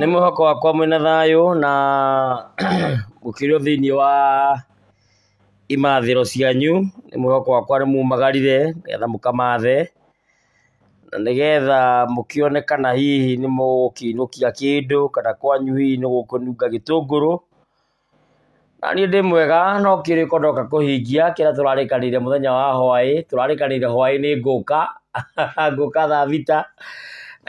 Nĩ mwĩhoko wakwa mwĩna thayũ na mũkĩrĩ thĩinĩ wa imathĩro cianyu. Nĩ mwĩhoko wakwa nĩ mumagarire nĩgetha mũkamathe na nĩgetha mũkĩone kana hihi nĩ mũgũkĩinũkia kĩndũ kana kwanyu hihi nĩ gũkũnunga gĩtũngũrũ. Na niĩ ndĩ mwega no kĩrĩko ndoka kũhingia kĩrĩa tũrarĩkanĩire mũthenya wa hwaĩ. Tũrarĩkanĩire hwaĩ nĩ ngũka ngũka thaa thita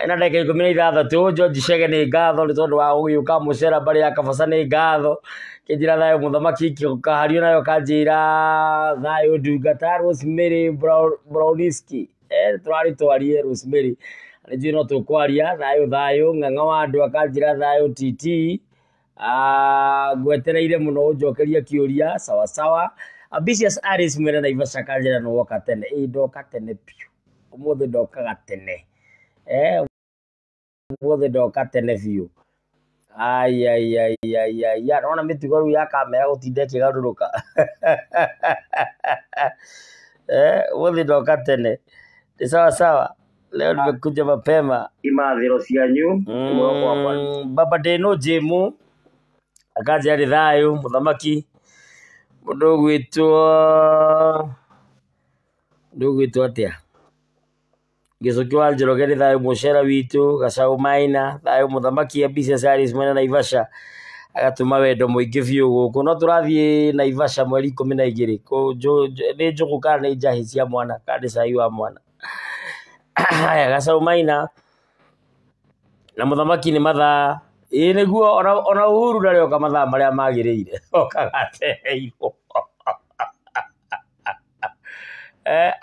na ndagĩka 16 George Chege nĩ ngatho nĩ tondũ wa gũgĩũka mũcera mbarĩ ya Kabaca nĩ ngatho. Kĩnjĩra thayũ mũthamaki Kahario nayo kanjĩra thayũ ndungata Rosemary Browniski. Tũrarĩ twarie Rosemary nĩ njũĩ no tũkwaria thayũ ng'ang'a wa andũ akanjĩra thayũ TT. Ngwetereire mũno ũnjokerie kĩũria sawa sawa. Ambitious Aris mwene Naivasha kanjĩra no woka tene. Ndoka tene biũ ũmũthĩ ndokaga tene. Ũmũthĩ ndoka tene biũ. Naona mĩtugo rĩu ya kamera gũtinda ĩkĩgarũrũka. Ũmũthĩ ndoka tene. Ni sawa sawa. Leo nimekuja mapema. Imathĩro cianyu. Baba Deno Jemu akanjĩra nĩ thayũ mũthamaki. Mũndũ ũgwĩtwo atĩa? Gĩcũki wa Njoroge nĩ thayũ mũcera witũ. Gacaũ Maina thayũ mũthamaki. Ambitious Aris mwene Naivasha agatũma wendo mũingĩ biũ gũkũ. No tũrathiĩ Naivasha mweri 12 nĩ njũgũ kana nĩ njahĩ cia mwana kana nĩ cai wa mwana. Gacaũ Maina na mũthamaki nĩ mathaa nĩguo ona Uhuru ndarĩoka mathaa marĩa magĩrĩire okaga acereirwo.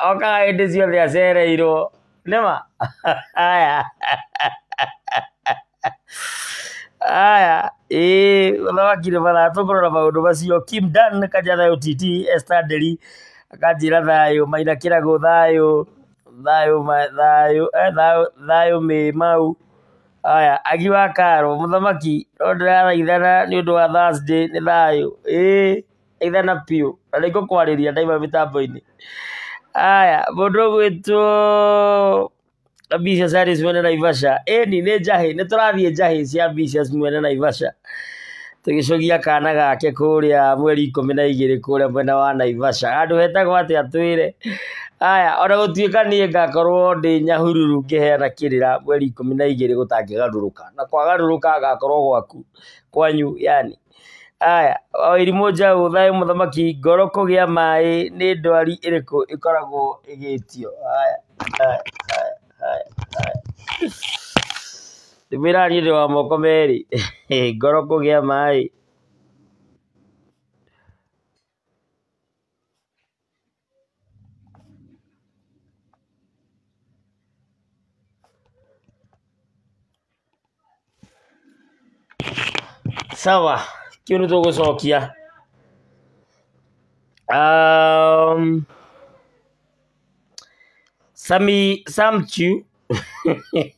Okaga hĩndĩ ciothe acereirwo nĩma. Mũthamaki nĩ mathaa tũkũrora maũndũ macio. Kim Dan kanjĩra thayũ TT. Esther Nderi akanjĩra thayũ. Maina Kĩragũ thayũ mĩ mau. Agi wa Karo mũthamaki no ndĩrathaithana nĩ ũndũ wa Thursday nĩ thayũ. ithana piu na niko kwariria ndaima mitambo-ini aya mundu gwitwo Ambitious Aris mwene Naivasha eni nĩ njahi nĩ tũrathiĩ njahi cia Ambitious mwene Naivasha tũgĩcogia kana gake kũrĩa mweri 12 kũrĩa mwena wa Naivasha andũ hetagwo atĩa twĩre aya ona gũtuĩka niĩ ngakorwo ndĩ Nyahururu ngĩheana kĩrĩra mweri 12 gũtangĩgarũrũka na kwagarũrũka ngakorwo gwaku kwanyu yani aya Wairimu Njaũ thayũ mũthamaki ngoro kũgĩa maĩ nĩ ndwari ĩrĩkũ ĩkoragwo ĩgĩtio aya ndĩmwĩra niĩ ndĩ wa moko merĩ ngoro kũgĩa maĩ sawa kĩu nĩ tũgũcokia Samchu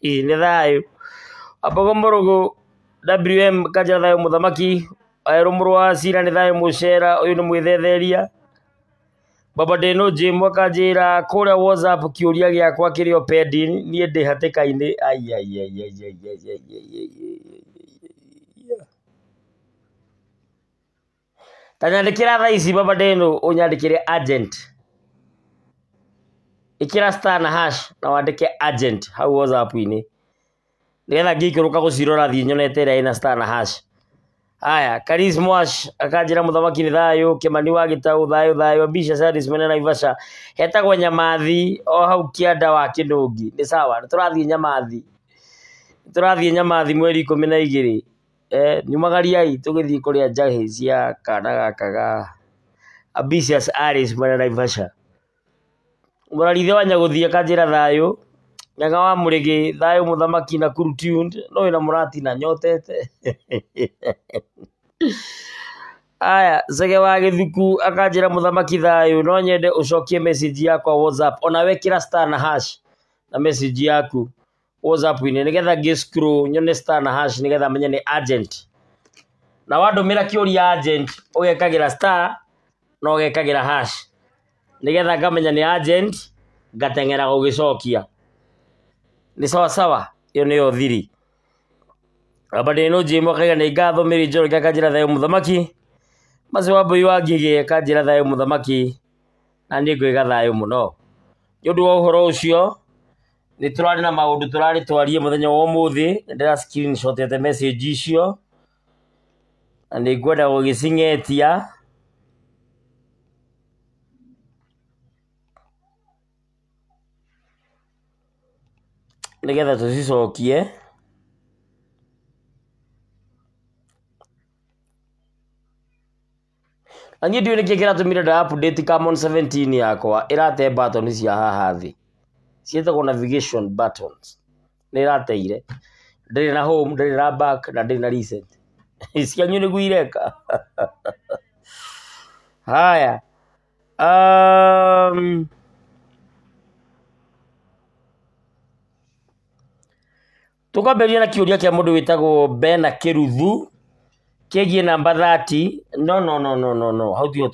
nĩ thayũ Apogo Morogo WM Kanjĩra thayũ mũthamaki Waĩrũ mũrũ wa Cira nĩ thayũ mũcera ũyũ nĩ mwĩthetheria Baba Deno Jim Kanjĩra kũrĩa WhatsApp kĩũria gĩakwa kĩrĩ o pending niĩ ndĩ hatĩka-inĩ tanyandĩkĩra thaa ici Baba Deno ũnyandĩkĩre agent ĩkĩra star na hash na wandĩke agent hau WhatsApp-inĩ nĩgetha ngĩikũrũka gũcirora thiĩ nyonete ĩrĩa ĩna star na hash aya Karis Mwash akanjĩra mũthamaki nĩ thayũ Kĩmani wa Gĩtaũ thayũ Ambitious Aris mwene Naivasha hetagwo Nyamathi o hau kĩanda wa Kĩnũngi nĩ sawa tũrathiĩ Nyamathi mweri 12 nyumagariai tũgĩthiĩ kũrĩa njahĩ cia kana gaka ga Ambitious Aris mwene Naivasha mũrarithia wa Nyagũthia Kanjĩra thayũ Nyaga wa Mũrĩgĩ thayũ mũthamaki na Nakuru tuned no wĩna mũratina nyotete aya Zege wa Gĩthuku akanjĩra mũthamaki thayũ no nyende ũcokie message yakwa WhatsApp ona wekĩra star na hash na message yaku WhatsApp-inĩ nĩgetha ngĩ-scroll nyone star na hash nĩgetha menye nĩ agent na wandũmĩra kĩũria agent ũgekagĩra star na ũgekagĩra hash nĩgetha ngamenya nĩ agent ngateng'era gũgĩcokia nĩ sawa ĩyo nĩyo thiri Baba Deno Jim akaiga nĩ ngatho Mary Njoroge akanjĩra thayũ mũthamaki Macio wa Mbũi wa Ngigĩ akanjĩra thayũ mũthamaki na niĩ ngwĩga thayũ mũno nĩ ũndũ wa ũhoro ũcio nĩ tũrarĩ na maũndũ tũrarĩ twarie mũthenya wa ũmũthĩ ndĩra screenshotete message icio na nĩ ngwenda gũgĩcing'etia nĩgetha tũcicokie na niĩ ndiũĩ nĩkĩĩ kĩratũmire nda update Camon 17 yakwa ĩrate button cia haha thĩ ciĩtagwo navigation buttons nĩ ĩrateire ndĩrĩ na home ndĩrĩ na back na ndĩrĩ na reset cianyu nĩguo ireka haya tũkwambĩrĩria na kĩũria kĩa mũndũ wĩtagwo Bena Kĩruthu kĩgiĩ namba 30 no hau tiho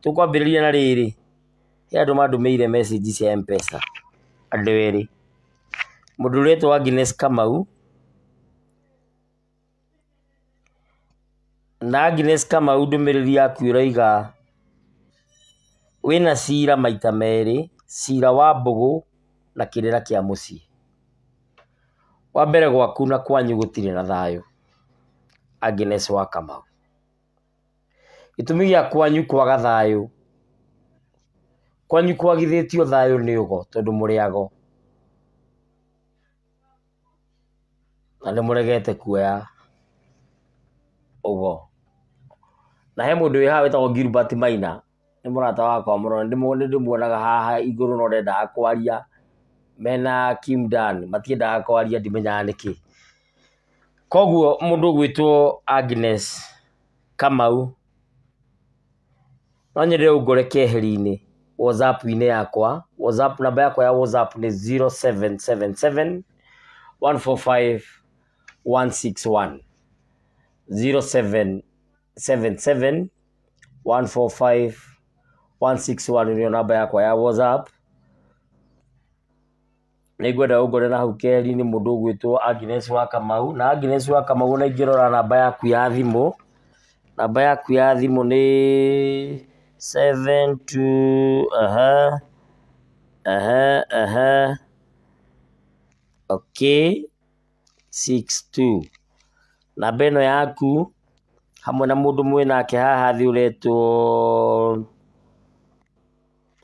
tũkwambĩrĩria na rĩrĩ he andũ mandũmĩire message cia M-Pesa andũ erĩ mũndũ ũretwo Agnes Kamau na Agnes Kamau ndũmĩrĩri yaku ĩroiga wĩna cira maita merĩ cira wa mbũgũ na kĩrĩra kĩa mũciĩ wa mbere gwaku na kwanyu gũtirĩ na thayũ Agnes wa Kamau gĩtũmi gĩa kwanyu kwaga thayũ kwanyu kwagithĩtio thayũ nĩ ũgo tondũ mũrĩago na nĩ mũregete kuoya ũgo na he mũndũ wĩ haha wĩtagwo Gilbert Maina nĩ mũrata wakwa mũno ndĩmuonaga haha igũrũ no ndendaga kwaria mena Kim Dan matiendaga kwaria ndimenyaga nĩkĩ koguo mũndũ gwĩtwo Agnes Kamau no nyende ũngore keheri-inĩ WhatsApp-inĩ yakwa WhatsApp namba yakwa ya WhatsApp nĩ 0777 145 161 0777 145 161 ndio namba yakwa ya WhatsApp. Nĩngwenda ũngore na hau keri nĩ mũndũ ũgwĩtwo Agnes wa Kamau, na Agnes wa Kamau na ingĩrora namba yaku ya thimũ. Namba yaku ya thimũ nĩ 72 okay 62. Namba ĩno yaku hamwe na mũndũ mwĩnake haha thĩ ũretwo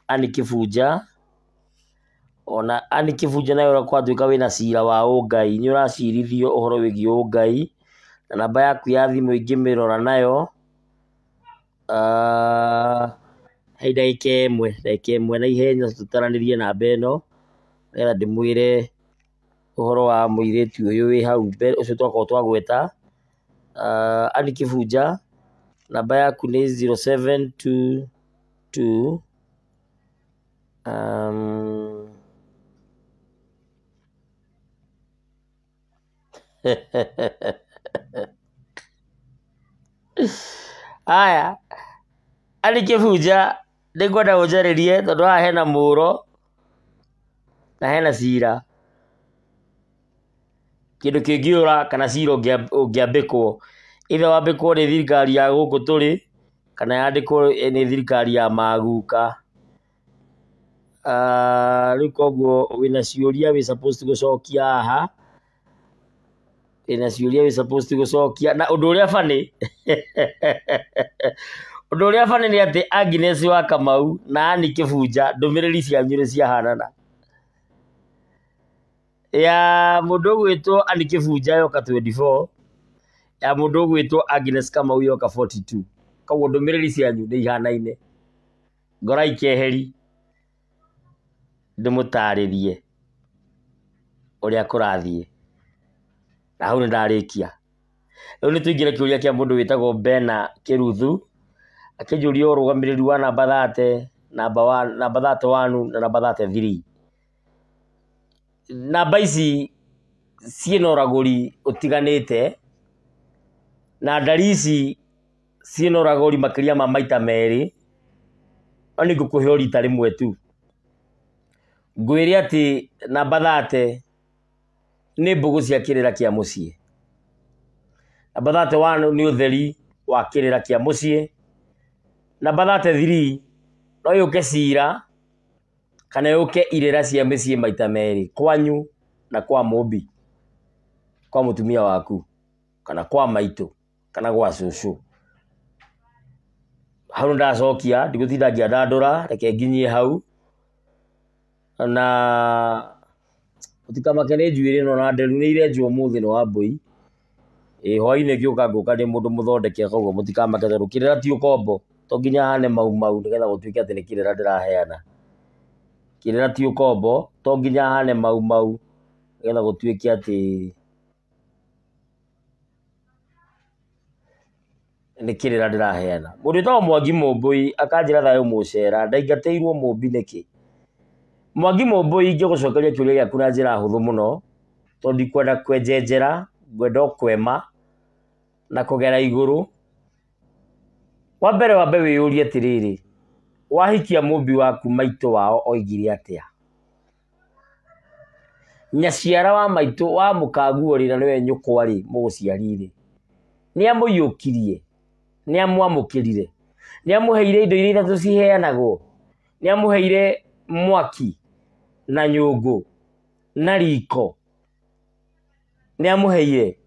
Annie Kĩbunja. Ona Annie Kĩbunja nayo ũrakwatuĩka wĩna cira wa ũngai, nĩ ũracirithio ũhoro wĩgiĩ ũngai, na namba yaku ya thimũ ingĩmĩrora nayo hei ndagĩka ĩmwe na ihenya tũtaranĩrie namba ĩno nĩgetha ndĩmwĩre ũhoro wa mũirĩtu ũyũ wĩ hau mbere ũcio twakorwo twagweta. Annie Kĩbunja, namba yaku nĩ 0722 aya Annie Kĩbunja nĩngwenda ũnjarĩrie tondũ haha hena mũũro na hena cira. Kĩndũ kĩngĩũra kana cira ũngĩambĩkwo, either wambĩkwo nĩ thirikari ya gũkũ tũrĩ kana yandĩkwo nĩ thirikari ya maguka. Rĩu koguo wĩna ciũria wĩ supposed gũcokia haha, na ũndũ ũrĩa funny nĩ atĩ Agnes wa Kamau na Annie Kĩbunja ndũmĩrĩri cianyu nĩ ciahanana. Ya mũndũ ũgwĩtwo Annie Kĩbunja yoka 24, ya mũndũ ũgwĩtwo Agnes Kamau yoka 42. Koguo ndũmĩrĩri cianyu nĩ ihanaine. Ngorai keheri ndĩmũtarĩrie ũrĩa kũrathiĩ. Na hau nĩ ndarĩkia. Rĩu nĩ tũingĩre kĩũria kĩa mũndũ wĩtagwo Bena Kĩruthu akĩnjũria ũrũgamĩrĩri wa namba 30, namba 31 na namba 33. Namba ici ciĩna ũragũri ũtiganĩte na ndari ici ciĩna ũragũri makĩria ma maita merĩ, no nĩ ngũkũhe o rita rĩmwe tu. Ngwĩre atĩ namba 30 nĩ mbũgũ cia kĩrĩra kĩa mũciĩ. Namba 31 nĩ ũtheri wa kĩrĩra kĩa mũciĩ. Namba 33 no yũke cira kana yũke irĩra cia mĩciĩ maita merĩ, kwanyu na kwa mũmbi, kwa mũtumia waku kana kwa maitũ kana gwa cũcũ. Hau ndacokia ndigũtinda ngĩandandũra, reke nginyie hau. Na ũtikamake nĩ njuĩrĩ ĩno na nderu nĩ irenjwo ũmũthĩ nĩ Wambũi. Hwainĩ ngĩũka ngũka ndĩ mũndũ mũthondeke, koguo mũtikamake tondũ kĩrĩra ti ũkombo, to nginya hane mau nĩgetha gũtuĩke atĩ nĩ kĩrĩra ndĩraheana. Kĩrĩra ti ũkombo, to nginya hane mau nĩgetha gũtuĩke atĩ nĩ kĩrĩra ndĩraheana. Mũndũ wĩtagwo Mwangi Mũmbũi akanjĩra thayũ mũcera, ndaingatĩirwo mũmbi nĩkĩ? Mwangi Mũmbũi ingĩgũcokeria kĩũria gĩaku na njĩra hũthũ mũno, tondũ ndikwenda kwenjenjera, ngwenda o kwema na kũgera igũrũ. Wa mbere wambe wĩyũrie atĩrĩrĩ, wahikia mũmbi waku maitũ wao oigire atĩa? Nyaciara wa maitũ wa mũkaguo rĩ na nĩwe nyũkwa rĩ, mũgũciari rĩ, nĩ amũiyũkirie, nĩ amwamũkĩrire, nĩ amũheire indo iria ithatũ ciheanagwo, nĩ amũheire mwaki na nyũngũ na riko, nĩ amũheire.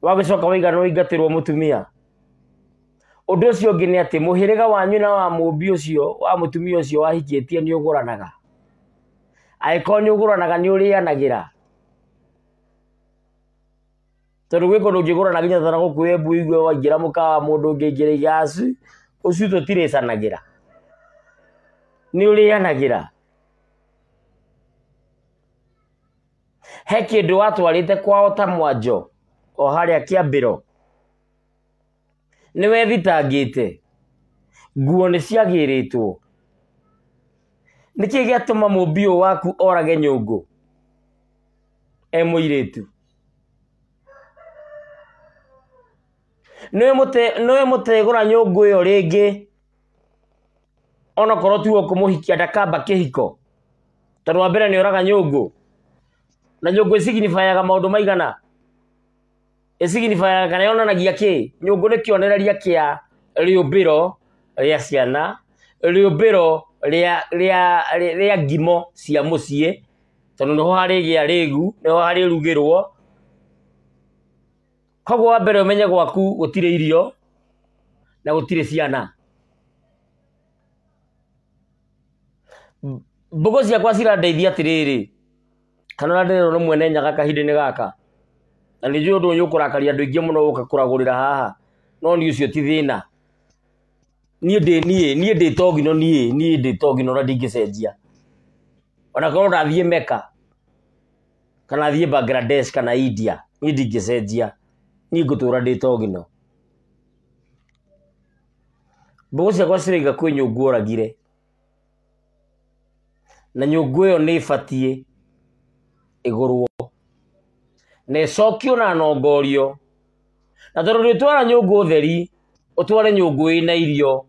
Wagĩcoka waigana ũingatĩrwo mũtumia. Ũndũ ũcio ũngĩ nĩ atĩ mũhĩrĩga wanyu na wa mũmbi ũcio wa mũtumia ũcio wahikĩtie nĩ ũgũranaga. Angĩkorwo nĩ ũgũranaga nĩ ũrĩanagĩra. Tondũ gwĩ kũndũ ũngĩgũrana nginya tana gũkũ Embu igue waingĩra mũkawa mũndũ ũngĩ ingĩra igaci, ũcio tũtirĩcanagĩra. Nĩ ũrĩanagĩra. He kĩndũ watwarĩte kwao ta mwanjo o harĩa Kĩambĩro, nĩwe thitangĩte, nguo nĩ ciagĩrĩtwo. Nĩkĩĩ gĩatũma mũmbi ũyũ waku orage nyũngũ mũirĩtu? Noe mutegura nyungu iyo ringi ona korwo tu kumuhikia ndakamba kihiko tondu wa mbere ni oraga nyungu na nyungu isignifiaga maundu maigana isignifiaga kana yonanagia ki nyungu ni kionereria kia riumbiro ria ciana riumbiro ria ngimo cia mucie tondu niho hari gia rigu niho hari rugirwo koguo wa mbere umenye gwaku gutire irio na gutire ciana mbogo ciakwa cirandeithia atiriri kana ndirero no mwene nyaga kahinde-ini gaka na ni njuĩ ũndũ ũyũ ũkũrakaria andũ aingĩ mũno ũka kũragũrĩra haha no ni ũcio ti thĩna niĩ ndĩ togino niĩ ndĩ togino na ndingĩcenjia ona korwo ndathiĩ Mecca kana thiĩ Bangladesh kana India niĩ ndingĩcenjia niĩ ngũtũra ndĩ togino mbogo ciakwa ciraiga kwĩ nyũngũ oragire na nyũngũ ĩyo nĩ ĩbatiĩ igũrwo na ĩcokio na nongorio na tondũ ndĩtwara nyũngũ theri ũtware nyũngũ ĩna irio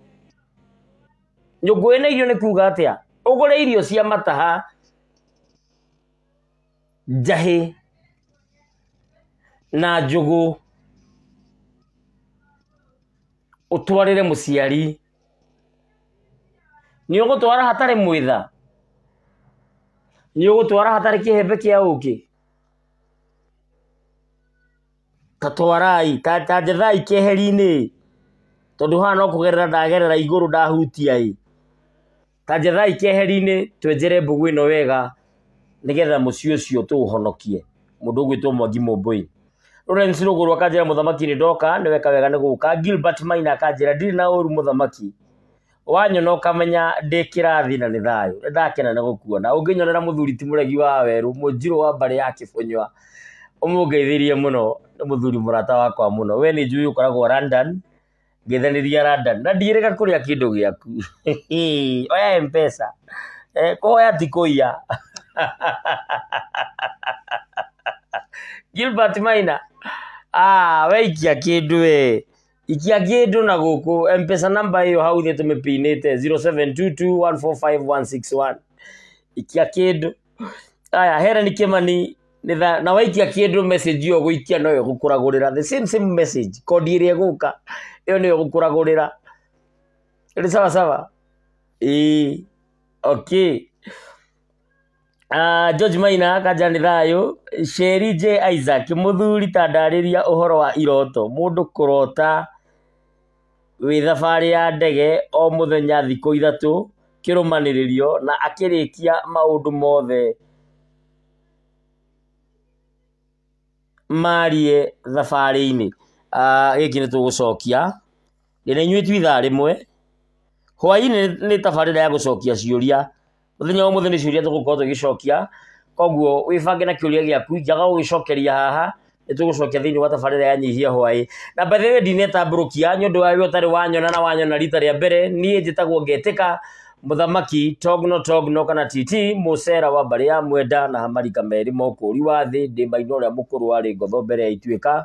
nyũngũ ĩna irio nĩ kuuga atĩa ũgũre irio cia mataha njahĩ na njũgũ ũtwarĩre mũciari nĩ ũgũtwara hatarĩ mwĩtha nĩ ũgũtwara hatarĩ kĩhembe kĩa ũkĩ tatwarai ta njethai keheri-inĩ tondu haha no kugerera ndagerera igũrũ ndahutia ta njethai keheri-inĩ twenjere mbogo ĩno wega nigetha mũciĩ ũcio tũũhonokie mũndũ ũgwĩtwo Mwangi Mũmbũi Lawrence Rũgũrũ akanjĩra mũthamaki nĩ ndoka nĩ weka wega nĩ gũka Gilbert Maina akanjĩra ndirĩ na ũru mũthamaki wanyona ũkamenya ndĩ kĩrathi na nĩ thayũ nĩ ndakena nĩ gũkuona ũngĩnyonera mũthuri ti mũregi wa werũ Mũnjirũ wa mbarĩ ya Kĩbũnywa ũmũngeithĩrie mũno nĩ mũthuri mũrata wakwa mũno we nĩ njũĩ ũkoragwo London ngĩthanĩria London na ndirĩga kũrĩa kĩndũ gĩaku oya M-Pesa kũhoya ti kũiya Gilbert Maina we ikia kĩndũ we ikia kĩndũ na gũkũ M-Pesa namba ĩyo hau thĩ tũmĩpinĩte 0722145161 ikia kĩndũ aya Helen Kĩmani na waikia kĩndũ message ĩyo gũikia no ĩgũkũragũrĩra the same message kodi ĩrĩa ĩgũka ĩyo nĩ ĩgũkũragũrĩra ĩrĩ sawa sawa okay George Maina akanja nĩ thayũ Sheri J Isaac mũthuri ta ndarĩria ũhoro wa iroto mũndũ kũrota wĩ thabarĩ ya ndege o mũthenya thikũ ithatũ kĩrũmanĩrĩrio na akĩrĩkia maũndũ mothe marie thabarĩ-inĩ gĩkĩ nĩ tũgũcokia ndĩna inyuĩ ithaa rĩmwe hwaĩ-inĩ nĩ tabarĩra ya gũcokia ciũria mũthenya ũmũthĩ nĩ ciũria tũgũkorwo tũgĩcokia koguo wĩbange na kĩũria gĩaku njaga gũgĩcokeria haha nĩ tũgũcokia thĩinĩ wa tabarĩra ya nyihia hwaĩ na by the way ndinetambũrũkia nĩ ũndũ wa we ũtarĩ wanyona na wanyona rita rĩa mbere niĩ njĩtagwo Ngetĩka mũthamaki togno kana titi mũcera wa mbarĩ ya Mwenda na Hamarika merĩ mokũri wa thĩ ndĩ Maina ũrĩa mũkũrũ warĩ ngotho mbere ya ituĩka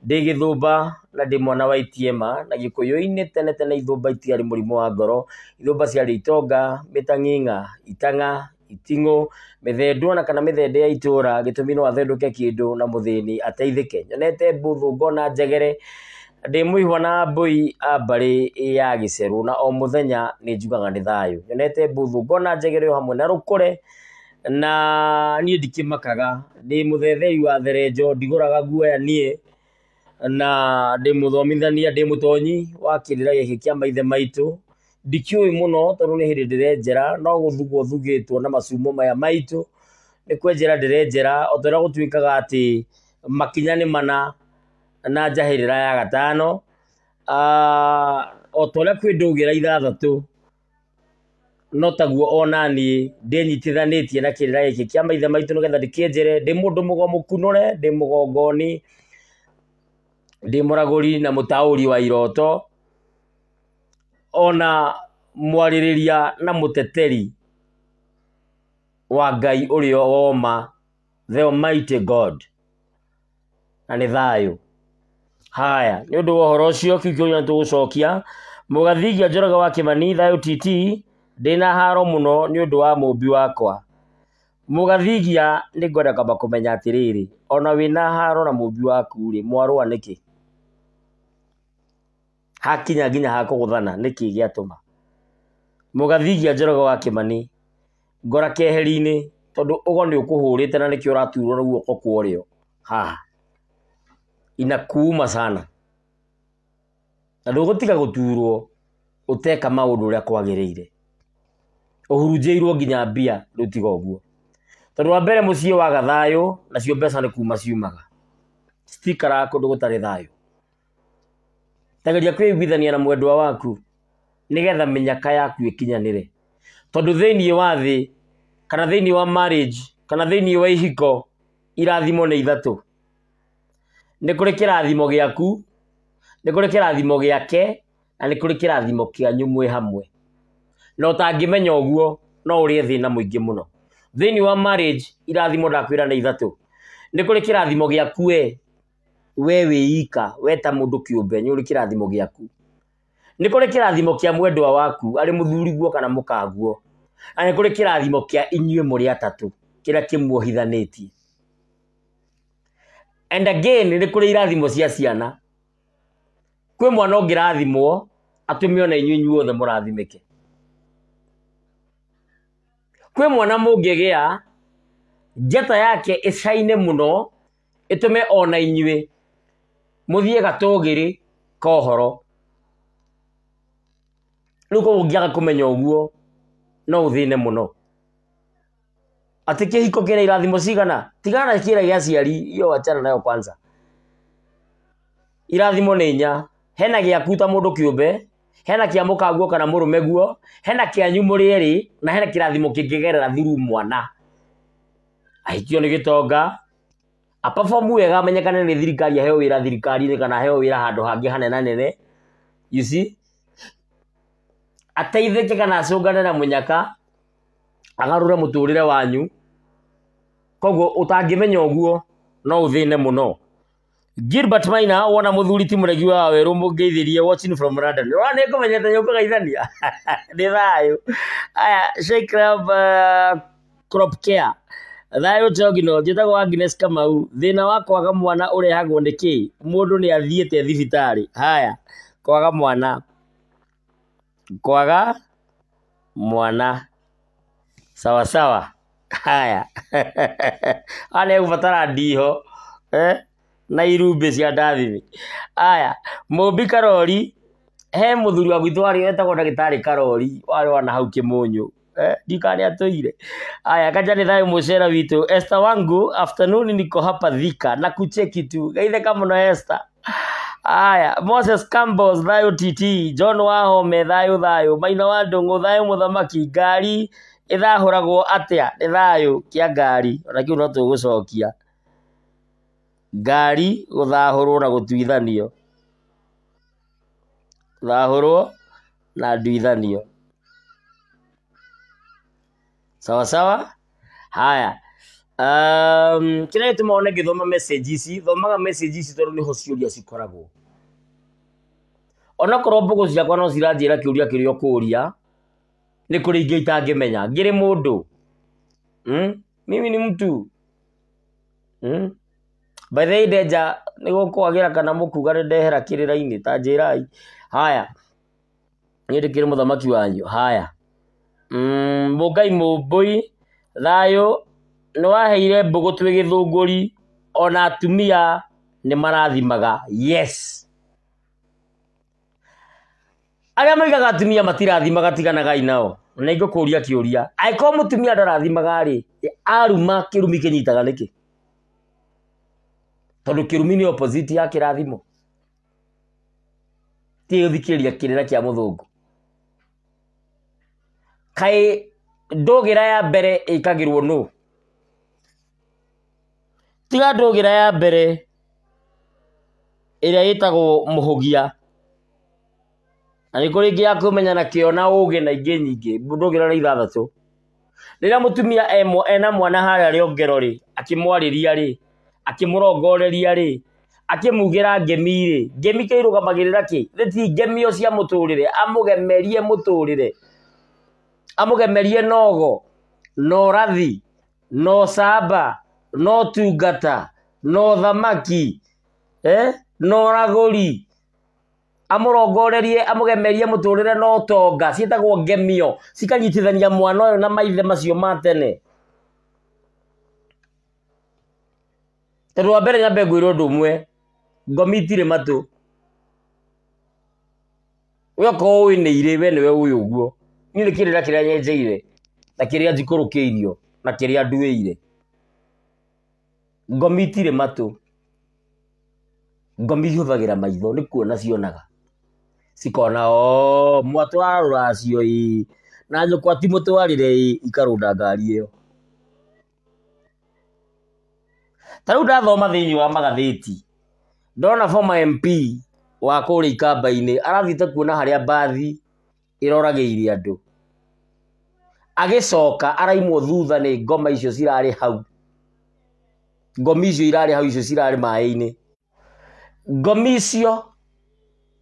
ndĩ Gĩthũmba na ndĩ mwana wa Itiema na Gĩkũyũ-inĩ tene Ithũmba itiarĩ mũrimũ wa ngoro Ithũmba ciarĩ itonga mĩtang'ing'a itang'a iting'ũ mĩthendwo na kana mĩthende ya itũra gĩtũmi no athendũke kĩndũ na mũthĩni ateithĩke nyonete mbũthũ ngona njegere ndĩ mũihwa na mbũi a mbarĩ ya Gĩcerũ na o mũthenya nĩ njugaga nĩ thayũ nyonete mbũthũ ngona njegere o hamwe na rũkũre na niĩ ndikĩmakaga ndĩ mũthetheri wa therenjo ndigũraga guoya niĩ na ndĩ mũthomithania ndĩ mũtonyi wa kĩrĩra gĩkĩ kĩa maithe maitũ ndikĩũĩ mũno tondũ nĩ hĩndĩ ndĩrenjera no gũthugwo thugĩtwo na macumo maya maitũ nĩ kwenjera ndĩrenjera o torĩa gũtuĩkaga atĩ makinya nĩ mana na njahĩrĩra ya gatano o torĩa kwĩndũgĩra ithathatũ no taguo ona niĩ ndĩnyitithanĩtie na kĩrĩra gĩkĩ kĩa maithe maitũ nĩgetha ndĩkĩenjere ndĩ mũndũ mũgomũkunũre ndĩ mũgongoni ndĩ mũragũri na mũtaũri wa iroto ona mwarĩrĩria na mũteteri wa Ngai ũrĩa woma the Almighty God na nĩ thayũ haya ni undu wa horo cio kikyo tugucokia Mugathigia Njoroge wa Kimani thayo TT ndina haro muno ni undu wa mumbi wakwa Mugathigia ni ngwenda kamba kumenya atiriri ona wina haro na mumbi waku ri mwarua niki hakinya nginya hakuguthana niki giatuma Mugathigia Njoroge wa Kimani ngora keheri-ini tondu ugo ni ukuhurite na niki uraturwo na guoko kworio ha inakuuma sana na ndugutiga guturwo uteka maundu uria kwagiriire uhurunjirwo nginya mbia rutiga uguo tondu wa mbere mucie wa gathayo nacio mbeca ni kuma ciumaga stikara kundu gutari thayo tageria kwiguithania na mwendwa waku nigetha minyaka yaku ikinyanire tondu thiini wa thi kana thiini wa marriage kana thiini wa ihiko irathimo ni ithatu ni kuri kirathimo giaku ni kuri kirathimo giake na ni kuri kirathimo kianyu mwe hamwe no utangimenya uguo no urie thina muingi muno thiini wa marriage irathimo ndakwira ni ithatu ni kuri kirathimo giaku we wiika weta mundu kiumbe ni uri kirathimo giaku ni kuri kirathimo kia mwendwa waku ari muthuriguo kana mukaguo na ni kuri kirathimo kia inyue muri atatu kira kimuohithanitie and again ni kuri irathimo cia ciana kwi mwana ungirathimwo atumiona inyuĩ othe murathimike kwi mwana mungigia njata yake icaine muno itume ona inyuĩ muthie gatogiri kohoro ruko ungiaga kumenya uguo no uthine muno ati kihiko kira irathimo cigana tigana kira gia ciari iyo wachana nayo kwanza irathimo ni nya hena giaku ta mundu kiumbe hena kia mukaguo kana murume guo hena kia nyumuri eri na hena kirathimo kingigerera thiru mwana aitio ni gitonga aperform wega amenyekane ni thirikari aheo wira thirikari-ini kana aheo wira handu hangi hanene nene you see ateithike kana acungane na munyaka agarure muturire wanyu koguo utangimenya uguo no uthine muno Gilbert Maina wona muthuri ti muregi wa weru mungeithirie watching from London wa ne kumenyete nyuka gaithania ni thayo aya Sheikh crop care thayo jogino njitagwo Agnes Kamau thina wa kwaga mwana urehagwo niki mundu ni athiete thibitari haya kwaga mwana sawa sawa haya ale ufatara ndiho na irumbe cia ndathimi haya mumbi Karori he muthuri wa gwitu ari wetagwo ndagitari Karori wari wana hau kimunyu dikani atoire haya kaja ni thayo mucera witu Esther wangu afternoon niko hapa Thika na kucheki tu gaithe kama no Esther haya Moses Campbell thayo TT John Wahome thayo Maina wa Ndungu thayo muthamaki ngari ithahuragwo atia ni thayo kia ngari ona kiu no tugucokia ngari guthahurwo na gutuithanio thahurwo na nduithanio sawa sawa haya kina gituma one ngithoma messages thomaga messages tondu niho ciuria cikoragwo ona korwo mbugu ciakwa no ciranjira kiuria kirio kuria ni kuri ingi itangimenya ngiri mundu mimi ni mtu by the way deja nigo kwagira kana mukuga ndehera kirira-ini ta njirai haya ni ndikire muthamaki wanyu haya Mugai Mumbui thayo no waheire mbugu twi githunguri ona atumia ni marathimaga yes aria maigaga atumia matirathimaga tiganaga inao na ingikuria kiuria aiko mutumia ndarathimaga ri aruma kirumi kinyitaga niki tondu kirumi ni opposite ya kirathimo ti uthikiria kirira kia muthungu kai ndogira ya mbere ikagirwo no tiga ndogira ya mbere iria yitagwo muhugia ani kuri ngi akumenya na kiona uge na ingi nyingi ndogira na ithathatu rira mutumia ena mwana haria riongero ri akimwariria ri akimurongoreria ri akimugira ngemi ri ngemi kirugamagirira ki thiti ngemi o cia muturire amugemerie muturire amugemerie nogo no rathi no saba no tungata no thamaki no raguri amurongorerie amugemerie muturire no tonga cietagwo ngemio cikanyitithania mwana uyu na maithe macio ma tene tondu wa mbere nyambe ngwira undu umwe ngomi itire matu uko winiire we niwe uyu uguo ni kirira kiria nyenjeire na kiria njikurukiirio na kiria nduire ngomi itire matu ngomi ihuthagira maitho ni kuona cionaga sikona mwatwara racio na nyukwa ti mutwarire ikarunda ngari iyo taru ndathoma thiini wa magatheti ndona former MP wa kuri ikamba-ini arathite kuona haria bathi irorageire andu agicoka araimwo thutha ni ngoma icio cirari hau ngomi icio irari hau icio cirari mai-ini ngomi icio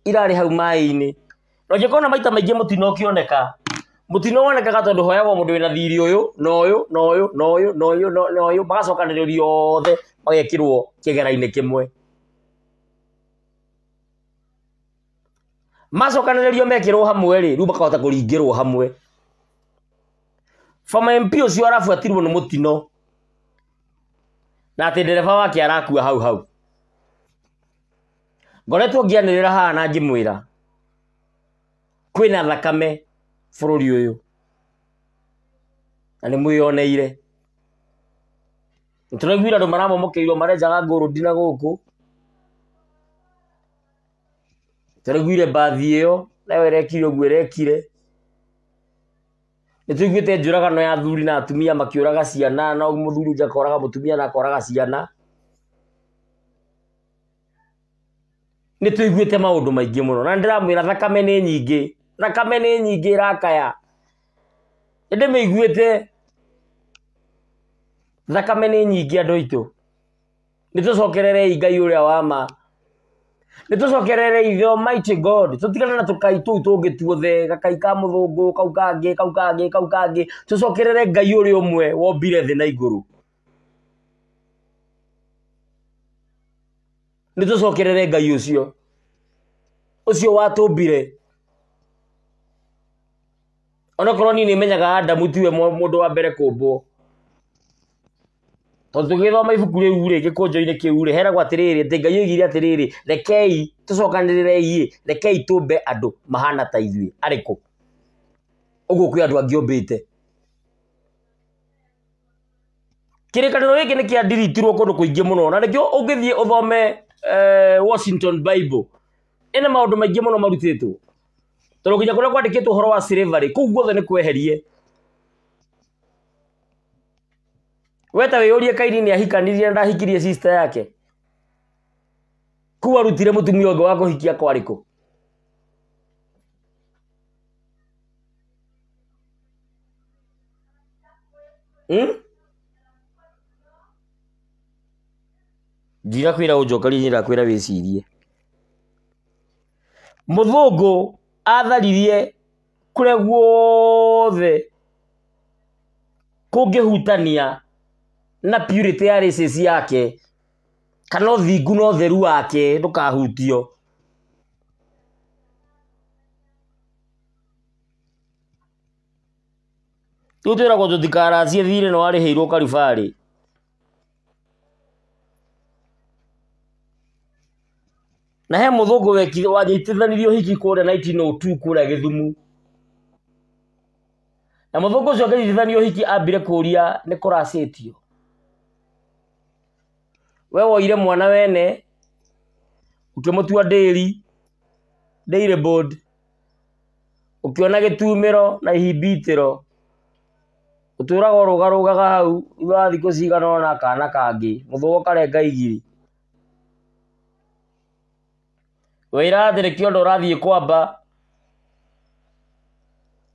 irari hau mai-ini no ngikona maita maingi mutino kioneka mutino wonekaga tondu hoyagwo mundu wina thiri uyu no uyu no uyu no uyu no uyu no uyu magacokaniririo othe magekirwo kigera-ini kimwe macokaniririo mekirwo hamwe ri riu makahota kuringirwo hamwe former MP ucio arafuatirwo ni mutino na ati ndereba wake arakua hau ngoretwo ngianirira haha na ngimwira kwina thakame bururi uyu na ni mwiyoneire nturagwira andu maramomokeirwo marenjaga nguru ndina guku turagwire bathi iyo nayo irekire uguo irekire nituiguite njuragano ya thuri na atumia makiuraga ciana na muthuri uja koraga mutumia na koraga ciana nituiguite maundu maingi muno na ndiramwira thakame ni nyingi irakaya ende meiguite thakame ni nyingi andu itu nitucokerere Ngai uria wama nitucokerere ithe Almighty God tutigane na tukai tuu tungi tuothe gakai ka muthungu kau kangi tucokerere Ngai uria umwe wombire thi na iguru nitucokerere Ngai ucio watumbire ona korwo ni menyaga Adamu tiwe mundu wa mbere kumbwo tondu githoma ibuku riu ri gikunjo-ini kiu ri heragwo atiriri ati Ngai oigire atiriri rekei tucokanirire rekei tumbe andu mahana ta ithuĩ ariku uguo kwi andu angĩũmbĩte kirikaniro giki ni kia diritirwo kundu kuingi muno na nikio ungithie uthome Washington Bible ina maundu maingi muno marutitwo tondu kinya kuria kwandikitwo uhoro wa slavery kuu guothe ni kweherie weta wiyurie Kaini ni ahikanirie ndahikirie sister yake kuu arutire mutumia ungi wa kuhikia kwariku njira kwira unjokari njira kwira wicirie muthungu atharirie kuria guothe kungihutania na purity ya races yake kana uthingu na utheru wake ndukahutio tutira ko tutikaracie thire no ariheirwo karibari na he muthungu wekire wanyitithanirio hiki kuria 1902 kuria Githumu na muthungu ucio ngithithanio hiki ambire kuria ni kuracitio we woire mwana wene ukimutua dairy board ukiona gitumiro na ihibitiro uturaga rugarugaga hau iwa thiko cigana na kana kangi muthungu karenga igiri wira athire kiondo urathie kwamba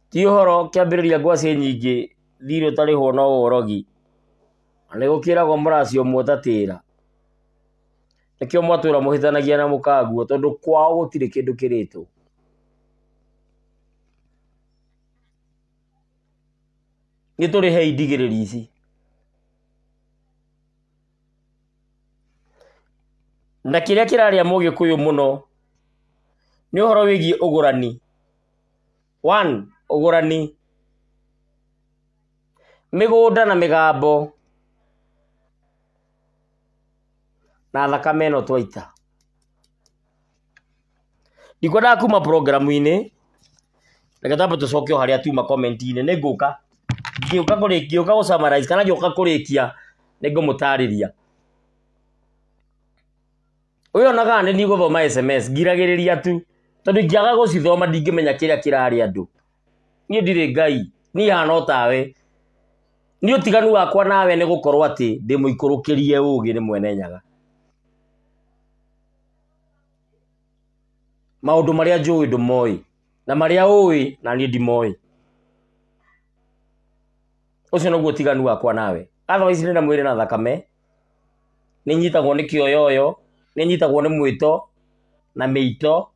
ti uhoro kiambiriria ngwaci nyingi thiri utariho no worogi ani gukiragwo muracio muotatira nikio mwatura muhitanagia na mukaguo tondu kwao gutire kindu kiritwo ni turi he idigiriri ici na kiria kiraria Mugikuyu muno ni uhoro wigi ugurani 1 ugurani migunda na migambo na thakame no twaita ndikwenda kuma programu-ini nĩgetha tũcokio harĩa tuma comment-inĩ nĩ ngũka ngĩũka gũ summarize kana ngĩũka kũrĩkia nĩ ngũmũtarĩria ũyũ onaga nĩ gũthoma SMS ngiragĩrĩria tu tondũ ingĩaga gũcithoma ndingĩmenya kĩrĩa kĩrarĩ andũ niĩ ndirĩ Ngai niĩ hana o tawe ni ũtiganu wakwa nawe nĩ gũkorwo atĩ ndĩmũikũrũkĩrie ũũgĩ nĩ Mwene Nyaga maũndũ marĩa njũĩ ndũmoĩ na marĩa ũĩ na niĩ ndimoĩ ũcio nĩguo ũtiganu wakwa nawe otherwise nĩ na mwĩrĩ na thakame nĩ nyitagwo nĩ kĩoyoyo nĩ nyitagwo nĩ mwĩto na mĩito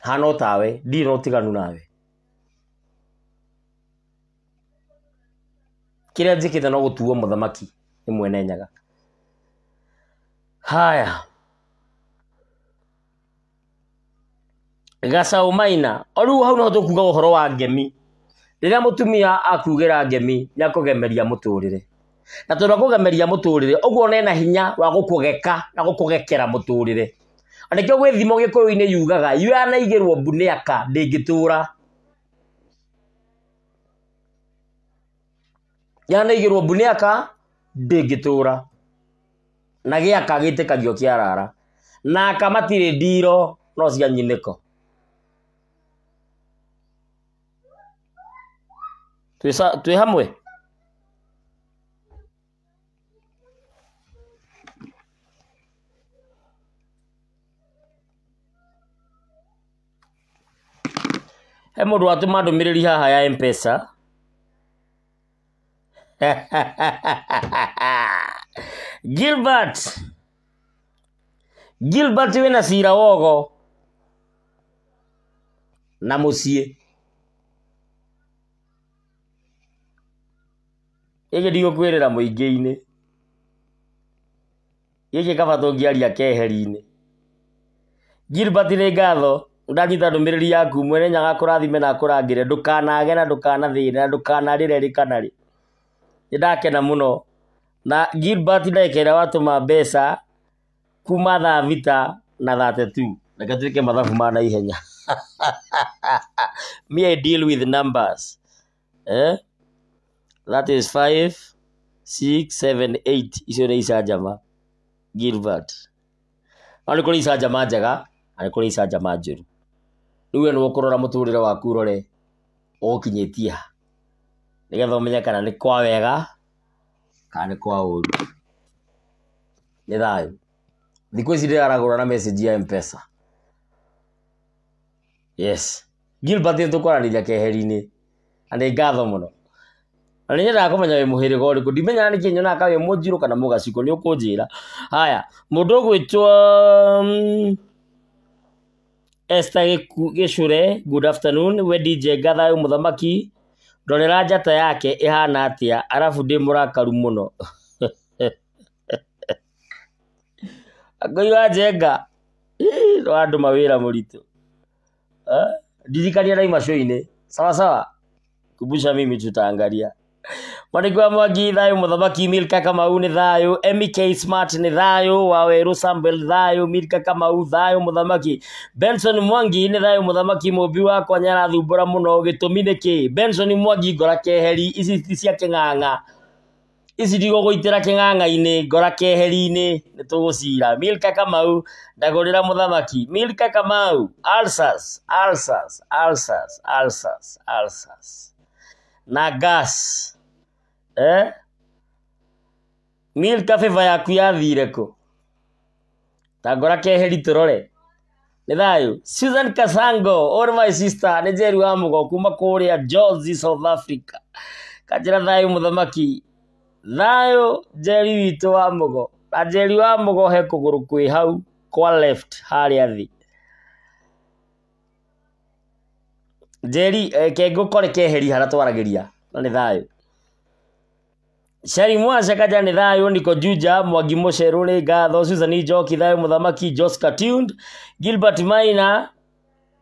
hana o tawe ndirĩ na ũtiganu nawe kĩrĩa njĩkĩte no gũtuo mũthamaki nĩ Mwene Nyaga haya Gacaũ Maina rĩu hau no tũkuga ũhoro wa ngemi rĩrĩa mũtumia akugira ngemi nĩ akũgemeria mũtũrĩre na tondũ akũgemeria mũtũrĩre ũguo nĩ na hinya wa gũkũgeka na gũkũgekera mũtũrĩre anĩkĩo gwĩthimo Gĩkũyũ-inĩ yugaga yanaigĩrwo mbunĩaka ndĩngĩtũra yanaigĩrwo mbunĩaka ndĩngĩtũra na gĩaka gĩtĩkagio kĩarara na akamatirĩ ndiro no cia nyinĩko twĩ hamwe he mũndũ watũma ndũmĩrĩri haha ya M-Pesa Gilbert wĩna cira wogo na mũciĩ gĩkĩ ndigũkwĩrĩra mũingĩ-inĩ gĩkĩ kaba tũngĩaria keheri-inĩ Gilbert nĩ ngatho ndanyita ndũmĩrĩri yaku Mwene Nyaga kũrathime na kũrangĩre ndũkanage na ndũkanathĩne na ndũkanarĩre rĩkanarĩ nĩndakena mũno na Gilbert ndagĩka ĩrĩa watũma mbeca kuma thaa thita na 32 reke twĩke mathabu ma naihenya me I deal with numbers that is 5 6 7 8 icio nĩ icanjama Gilbert nĩ kũrĩ icanjama njega na nĩ kũrĩ icanjama njũru rĩu we nĩ ũkũrora mũtũrĩre waku ũrore ũgũkinyĩtie ha nĩgetha ũmenye kana nĩ kwa wega kana nĩ kwa ũru nĩ thayũ thikũ ici ndĩraragũra na message ya M-Pesa yes Gilbert nĩtũkwaranĩria keheri-inĩ na nĩ ngatho mũno na nĩnyendaga kũmenya wĩ mũhĩrĩga ũrĩkũ ndimenya nĩkĩ nyonaga wĩ Mũnjirũ kana Mũgaciko nĩ ũkũnjĩra haya mũndũ ũgwĩtwo Esther Gĩcũre good afternoon we DJ Gathayũ mũthamaki ndorera njata yake ihana atĩa arabu ndĩ mũrakaru mũno Ngũiwa Njenga no andũ mawĩra mũritũ ndirikania daima show-inĩ sawa sawa kumbusha mimi tutaangalia Mwanigwa Mwangi thayũ mũthamaki Milka Kamau nĩ thayũ MEK Smart nĩ thayũ Waweru Sambel thayũ Milka Kamau thayũ mũthamaki Benson Mwangi nĩ thayũ mũthamaki mũmbi wakwa nĩarathumbũra mũno gĩtũmi nĩkĩ Benson Mwangi ngora keheri ici ti cia kĩng'ang'a ici ndigũgũitĩra kĩng'ang'a-inĩ ngora keheri-inĩ nĩtũgũcira Milka Kamau ndagũrĩra mũthamaki Milka Kamau ulcers na gas Milka favor yaku yathire kũ ta ngora keheri tũrore nĩ thayũ Susan Kasango or my sister nĩ Njeri wa Mũgo kuma kũrĩa Jozi South Africa kanjĩra thayũ mũthamaki Thayo Njeri witũ wa Mũgo. Na Njeri wa Mũgo he kũgũrũ kwĩ hau kwa left harĩa thĩ. Njeri ngũkore keheri hara twaragĩria na nĩ thayo. Shari Mwasha kaja nĩ thayo. Niko Juja Mwangi Mũcerũ nĩ ngatho. Susan Njoki thayo. Mũthamaki Jos Cartoon. Gilbert Maina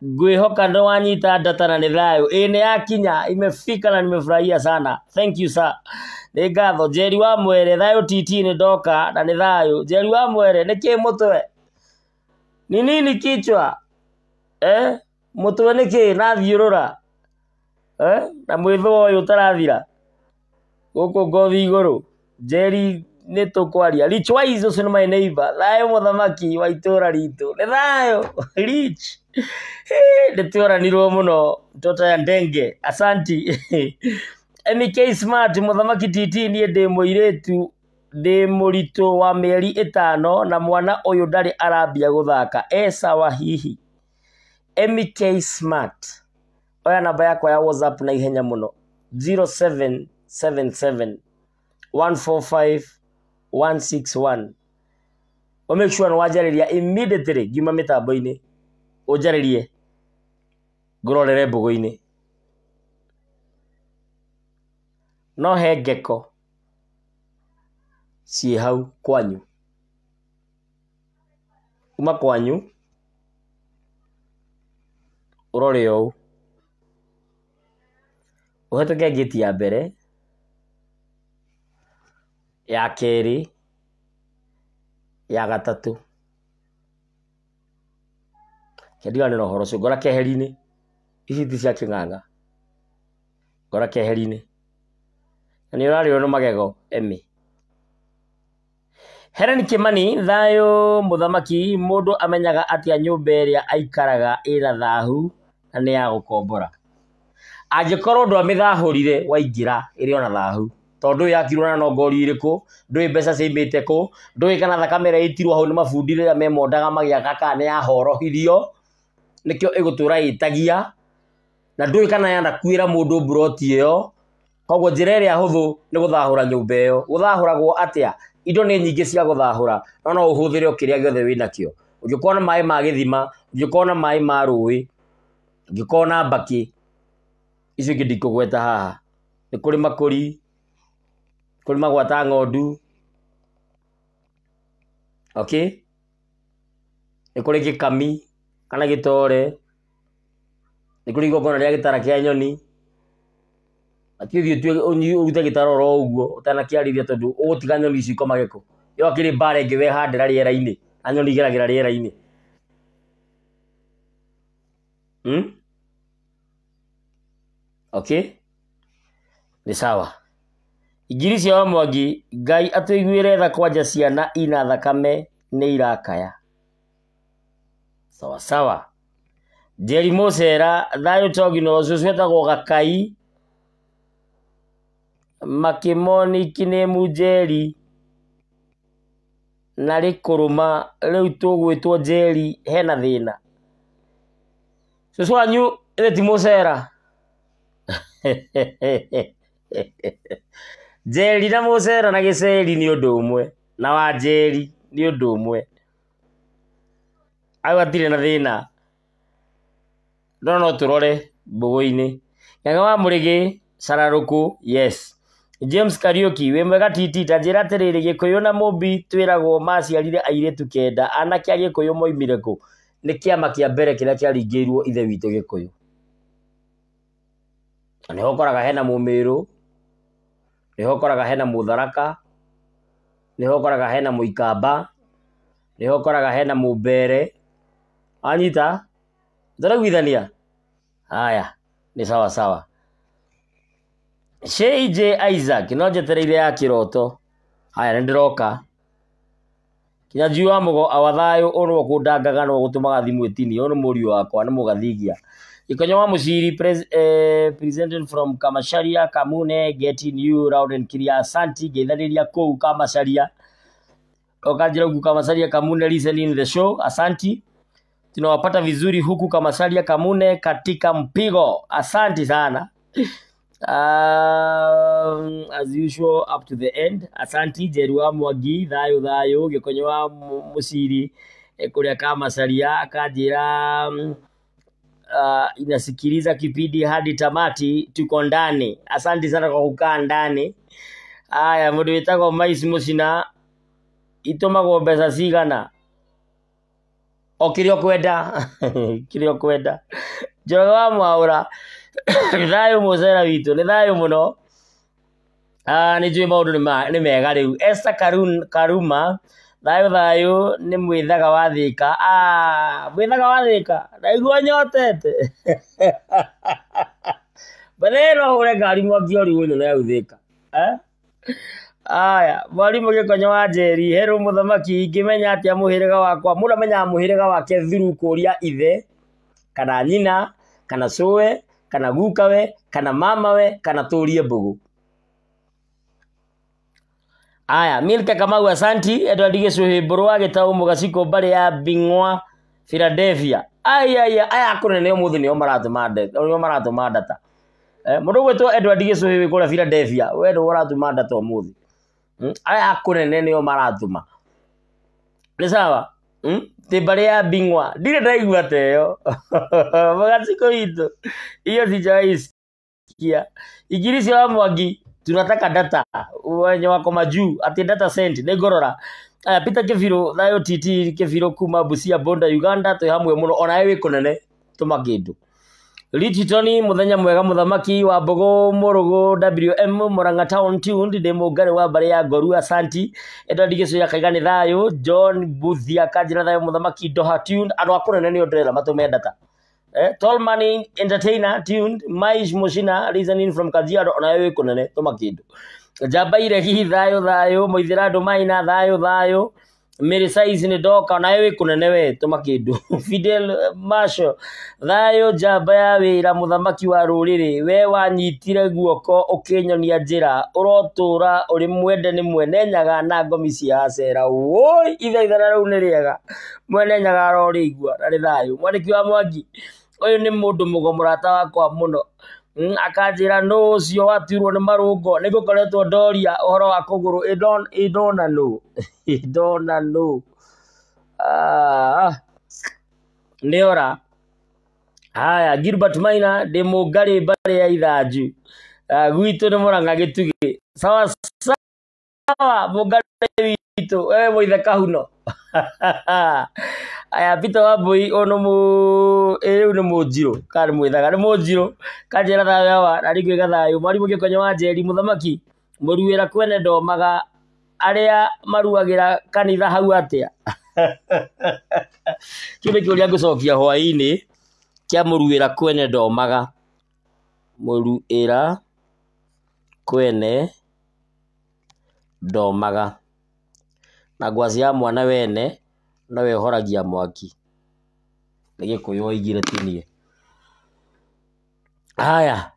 ngwĩhoka ndo wanyita data na nĩ thayo. Nĩ yakinya imefika na nimefurahia sana. Thank you sir. Nĩ ngatho. Njeri wa Mwere thayo TT nĩ ndoka na nĩ thayo. Njeri wa Mwere nĩkĩ mũtwe? Ni nini kichwa? Mũtwe nĩkĩ na thiũrũra? Na mwĩthũa ũyũ ũtarathira. Gũkũ ngothi igũrũ. Njeri nĩ tũkwaria. Rich Wise ũcio nĩ my neighbor. Thayo mũthamaki wa itũra ritũ. Nĩ thayo. Rich. Ndĩtũranirwo mũno. Mtoto ya ndenge. Asanti. MK Smart mũthamaki TT niĩ ndĩ mũirĩtu ndĩ mũritũ wa mĩeri 5 na mwana ũyũ ndarĩ arambia gũthaka. Sawa hihi. MK Smart. Oya namba yakwa ya WhatsApp na ihenya mũno. 0777 145 161. Make sure no wajarĩria immediately ngiuma mĩtambo-inĩ. Ũjarĩrie. Ngũrorere mbũgũ-inĩ. No he ngeko ciĩ hau kwanyu. Kuma kwanyu. Ũrore ũũ. Ũhetũke ngĩti ya mbere. Ya kerĩ. Ya gatatũ. Kĩndigane na ũhoro ũcio. Ngora keheri-inĩ. Ici ti cia kĩng'ang'a. Ngora keheri-inĩ. Na nĩ ũrarĩo nĩ magego Emmy. Helen Kimani thayo mũthamaki mũndũ amenyaga atĩa nyũmba ĩrĩa aikaraga ĩna thahu na nĩ ya gũkombora. Angĩkorwo ndwamĩthahũrire waingĩra ĩrĩ ona thahu. Tondũ yakirwo na ngori irĩkũ, ndũĩ mbeca ciaimĩte kũ, ndũĩ kana thakame ĩrĩa ĩitirwo hau nĩ mabundi rĩrĩa memondaga magĩaka kana nĩ yahorohirio, nĩkĩo ĩgũtũra ĩtagia, na ndũĩ kana yanakuĩra mũndũ mburoti ĩyo. Koguo njĩra ĩrĩa hũthũ nĩ gũthahũra nyũmba ĩyo. Gũthahũragwo atĩa? Indo nĩ nyingĩ cia gũthahũra, no ũhũthĩre o kĩrĩa gĩothe wĩna kĩo. Ũngĩkorwo na maĩ ma gĩthima, ũngĩkorwo na maĩ ma rũĩ, ũngĩkorwo na mbakĩ, icio ingĩ ndikũgweta haha. Nĩ kũrĩ makũri, kũrĩ magwata ng'ondu. Okay? Nĩ kũrĩ gĩkami kana gĩtore. Nĩ kũrĩ igongona rĩa gĩtara kĩa nyoni. Atiũthiĩ ũrute gĩtara oro ũguo ũtanakĩarithia tondũ ũgũtiga nyoni ici ikomage kũ. Yo akĩrĩ mbara ĩngĩ wehandĩra rĩera-inĩ na nyoni igeragĩra rĩera-inĩ. Okay? Nĩ sawa. Ingiri cia Mwangi Ngai atũiguĩre tha kwanja ciana ina thakame nĩ irakaya. Sawa sawa. Njeri Mũcera thayo Togino ũcio wetagwo Gakai. Makĩmoniki nĩ Njeri na rĩkũrũma rĩu tũgwĩtwo Njeri hena thĩna. Cũcũ wanyu ĩthĩ ti Mũcera. Njeri na Mũcera na Gĩceri nĩ ũndũ ũmwe na wa Njeri nĩ ũndũ ũmwe. Au atirĩ na thĩna. No tũrore mbũgũ-inĩ. Ng'ang'a wa Mũrĩgĩ Sararũkũ yes. James Kariuki wĩ mwega TT ta njĩra atĩrĩrĩ Gĩkũyũ na Mũmbi twĩragwo maciarire airĩtu 9 anake a Gĩkũyũ moimire kũ? Nĩ kĩama kĩa mbere kĩrĩa kĩaringĩirwo ithe witũ Gĩkũyũ. Nĩho ũkoraga hena Mũmĩrũ, nĩho ũkoraga hena Mũtharaka, nĩho ũkoraga hena Mũikamba, nĩho ũkoraga hena Mũmbere. Anyita ndaraiguithania. Haya nĩ sawa sawa. CJ Isaac no njetereire ya kĩroto. Haya nĩndĩroka. Kinya Njui wa Mũgo awathayo ũrwo kũndangaga no gũtũmaga thimũ ĩtini. Ũyũ nĩ mũriũ wakwa nĩ mũgathigia. Gĩkonyo wa Mũciri presented from Kamacharia Kamune getting you loud and clear. Asante geithaniria kũu Kamacharia. Okanjira huku Kamacharia Kamune listening the show. Asante. Tunawapata vizuri huku Kamacharia Kamune katika mpigo. Asante sana. As usual up to the end. Asanti Njeri wa Mwangi, thayo Gikonyo wa Muciri kuria kama saria akajira inasikiliza kipindi hadi tamati, tuko ndani. Asante sana kwa kukaa ndani. Aya, mundu witagwo Mais Mucina, itumagwo mbeca cigana? O kirio kwenda kirio kwenda. Njoroge wa Mwaura, thayo mucera witu, ni thayo muno. Ni njui maundu ni mega riu. Esther Karuma, thayo ni mwithaga wa Thika. Mwithaga wa Thika, ndaigua nyotete. Baneno hure ngari Mwangi ori wino na Thika. Aya, Mwalimu Gikonyo wa Njeri, hero muthamaki, ingimenya atia muhiriga wakwa, mundu amenya muhiriga wake through kuria ithe kana nyina kana sowe kana gukawe kana mamawe kana turie mbugu. Aya, Milka Kamau asanti, Edward Gicuhiburu agitau mugaciko bari ya Bingwa Philadelphia. Aya akunene umuthi nio maratuma data. Mundu gwetwo Edward Gicuhiburu kura Philadelphia, we ndo uratuma data umuthi. Aya akunene nio maratuma. Ni sawa? Te bari ya Bingwa, ndire ndaigua teyo. Mugaciko itu. Iyo sijaisikia. Igirisi wa Mwangi, tunataka data wenye wako majuu ati data cent negorora. Peter Kiviro thayo TT Kiviro kuma Busia Bonda Uganda to hamwe muno ona ewe kunene tumakindu. Richitoni muthenya mwega muthamaki wa Mbogo Murugo WM Murang'a Town tuned demo gare wa bare ya Goru asanti. Edward Gicuya kaigani thayo John Buthia kajira thayo muthamaki Doha tuned ando akunene ni odrela matume data. Tall Money Entertainer tuned. Mais Mucina listening from Kajiado ona ewe kunene tumakindu. Jabaire hi thayo Moithirado Maina thayo Mary Size ni doka ona ewe kunene we tumakindu. Fidel Marshall thayo jaba ya wira muthamaki wa ruriri, we wanyitire guoko ukinyonia njira urotura uri mwende ni mwene nyaga na ngomi cia acera. Woi ithaithana riu ni riega mwene nyaga rorigua na ri thayo. Mwandiki wa Mwangi uyu ni mundu mugo murata wakwa muno. Akajira no ucio watirwo ni marungo nigukoretwo ndoria uhoro wa kuguru idona no niora. Haya, Gilbert Maina de mugari bare ya Ithaju gwitu ni Murang'a Gitugi. Sawa mugari witu wewe moithe kahuno. Aya Peter Wambui ono ni Munjiro kari mwithaga ni Munjiro kanjira thayo wa arigwe gathayo. Mwalimu Gikonyo wa Njeri muthamaki muruwira kwene ndomaga aria maruagira kanitha hau atia. Kibe kiuria ngucokia hwaini kia muruwira kwene ndomaga muruwira kwene ndomaga na ngwaci ya mwana wene nawe horagia mwaki nige kuyo igire tinie. Haya,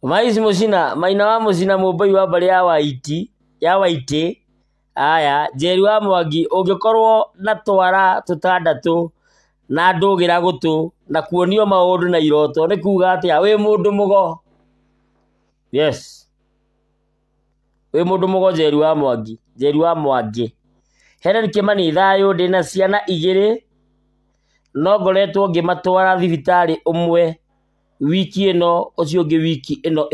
Mais Mucina Maina wa Mucina Mumbai wa bari ya Waiti. Haya, Njeri wa Mwangi ungikorwo na twara tutandatu na ndugira gutu na kuonio maundu na iroto ni kuga atia we mundu mugo? Yes, we mundu mugo Njeri wa Mwangi. Helen Kimani thayo ndina ciana igiri no ngoretwo ngimatwara thibitari umwe wiki ino ucio ngi wiki ino